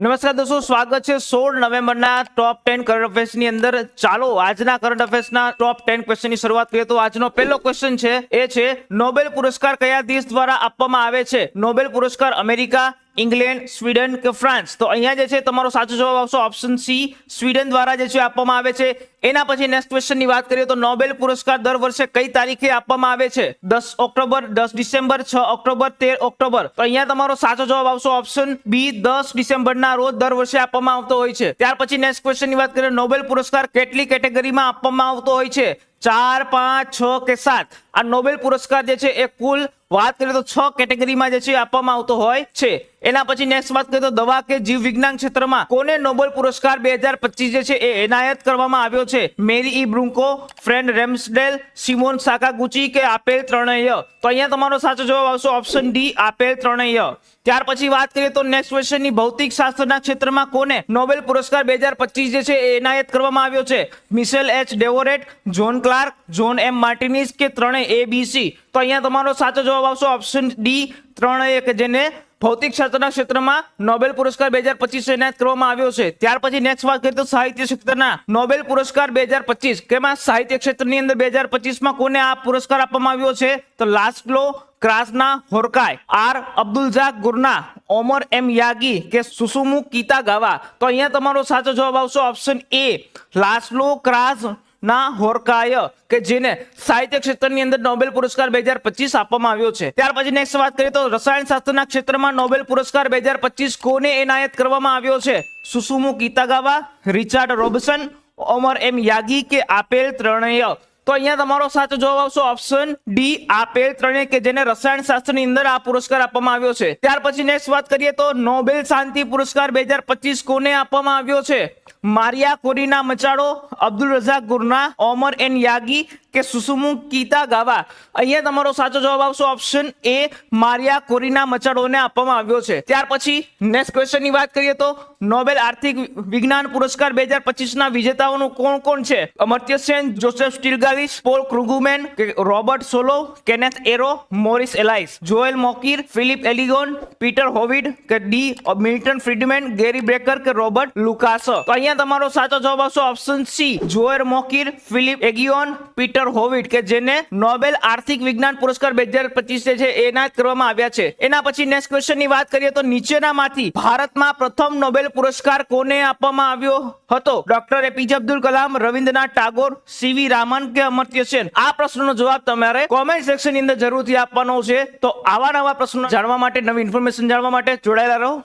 નમસ્કાર દોસ્તો, સ્વાગત છે 16 નવેમ્બરના ટોપ 10 કરંટ અફેર્સની અંદર। ચાલો આજના કરંટ અફેર્સના ટોપ 10 ક્વેશ્ચનની શરૂઆત કરીએ તો આજનો પહેલો ક્વેશ્ચન છે એ છે નોબેલ પુરસ્કાર કયા દેશ દ્વારા આપવામાં આવે છે? નોબેલ પુરસ્કાર અમેરિકા, ઇંગ્લેન્ડ, સ્વીડન કે ફ્રાન્સ? તો અહીંયા જે છે તમારો સાચો જવાબ આવશે ઓપ્શન સી, સ્વીડન દ્વારા જે છે આપવામાં આવે છે। એના પછી નેક્સ્ટ ક્વેશ્ચનની વાત કરીએ તો નોબેલ પુરસ્કાર દર વર્ષે કઈ તારીખે આપવામાં આવે છે? 10 ઓક્ટોબર, 10 ડિસેમ્બર, 6 ઓક્ટોબર, 13 ઓક્ટોબર? તો અહીંયા તમારો સાચો જવાબ આવશે ઓપ્શન બી, 10 ડિસેમ્બરના રોજ દર વર્ષે આપવામાં આવતો હોય છે। ત્યાર પછી નેક્સ્ટ ક્વેશ્ચનની વાત કરીએ નોબેલ પુરસ્કાર કેટલી કેટેગરીમાં આપવામાં આવતો હોય છે? 4, 5, 6 કે 7? આ નોબેલ પુરસ્કાર જે છે એ કુલ વાત કરીએ તો 6 કેટેગરીમાં જે છે આપવામાં આવતો હોય છે। એના પછી નેક્સ્ટ વાત કરીએ તો દવા કે જીવ વિજ્ઞાન ક્ષેત્રમાં કોને નોબેલ પુરસ્કાર 2025 જે છે એ એનાયત કરવામાં આવ્યો છે? મેરી ઈ બ્રુંકો, ફ્રેડ રેમ્સડેલ, સિમોન સાકાગુચી કે આપેલ ત્રણેય? તો અહીંયા તમારો સાચો જવાબ આવશે ઓપ્શન ડી, આપેલ ત્રણેય। ત્યાર પછી વાત કરીએ તો નેક્સ્ટ ક્વેશ્ચનની ભૌતિક શાસ્ત્રના ક્ષેત્રમાં કોને નોબેલ પુરસ્કાર 2025 જે છે એ એનાયત કરવામાં આવ્યો છે? Michel H Devoret, John Clarke, John M Martinis કે ત્રણેય ABC? તો અહીંયા તમારો સાચો જવાબ આવશે ઓપ્શન ડી, ત્રણેય, કે જેને ભૌતિક શાસ્ત્રના ક્ષેત્રમાં નોબેલ પુરસ્કાર 2025 એનાયત કરવામાં આવ્યો છે। ત્યાર પછી નેક્સ્ટ વાત કરીએ તો સાહિત્ય ક્ષેત્રના નોબેલ પુરસ્કાર 2025 કેમાં સાહિત્ય ક્ષેત્રની અંદર 2025માં કોને આ પુરસ્કાર આપવામાં આવ્યો છે? તો લાસ્લો ક્રાસના હોરકાય, આર અબ્દુલજાક ગુરના, ઓમર એમ યાગી કે સુસુમુ કિતાગાવા? તો અહીંયા તમારો સાચો જવાબ આવશે ઓપ્શન એ, લાસ્લો ક્રાસ ના હોરકાય, કે જેને સાહિત્ય ક્ષેત્રની અંદર નોબેલ પુરસ્કાર 2025 આપવામાં આવ્યો છે। ત્યાર પછી નેક્સ્ટ વાત કરીએ તો રસાયણશાસ્ત્રના ક્ષેત્રમાં નોબેલ પુરસ્કાર 2025 કોને એનાયત કરવામાં આવ્યો છે? સુસુમુ કિતાગાવા, રિચાર્ડ રોબસન, ઓમર એમ યાગી કે આપેલ ત્રણેય? તો અહીંયા તમારો સાચો જવાબ આવશે ઓપ્શન ડી, આપેલ ત્રણેય, કે જેને રસાયણશાસ્ત્રની અંદર આ પુરસ્કાર આપવામાં આવ્યો છે। ત્યાર પછી નેક્સ્ટ વાત કરીએ તો નોબેલ શાંતિ પુરસ્કાર 2025 કોને આપવામાં આવ્યો છે? Maria Corina Machado, Abdul Razak Gurnah, Omar N Yaghi કે સુસુમુ કિતાગાવા? અહીંયા તમારો સાચો જવાબ આવશે ઓપ્શન એ, મારિયા કોરીના મચાડોને આપવામાં આવ્યો છે। ત્યાર પછી નેક્સ્ટ ક્વેશ્ચનની વાત કરીએ તો નોબેલ આર્થિક વિજ્ઞાન પુરસ્કાર 2025 ના વિજેતાઓનું કોણ કોણ છે? Amartya Sen, Joseph Stiglitz, Paul Krugman કે Robert Solow, Kenneth Arrow, Maurice Allais? Joel Mokyr, Philippe એલિગોન, પીટર હોવિડ કે D Milton Friedman, Gary Becker કે રોબર્ટ લુકાસ? તો અહીંયા તમારો સાચો જવાબ આવશે option C, Joel Mokyr, Philippe Aghion, Peter Howitt, કે જેને નોબેલ આર્થિક વિજ્ઞાન પુરસ્કાર 2025 છે એનાયત કરવામાં આવ્યા છે। એના પછી નેક્સ્ટ ક્વેશ્ચનની વાત કરીએ તો નીચેનામાંથી ભારતમાં પ્રથમ નોબેલ પુરસ્કાર કોને આપવામાં આવ્યો હતો? ડોક્ટર એપીજે અબ્દુલ કલામ, રવિન્દ્રનાથ ટાગોર, સીવી રામન કે અમર્ત્ય સેન? આ પ્રશ્નનો જવાબ તમારે કોમેન્ટ સેક્શનની અંદર જરૂરથી આપવાનો છે। તો આવા નવા પ્રશ્નો જાણવા માટે, નવી ઇન્ફોર્મેશન જાણવા માટે જોડાયેલા રહો।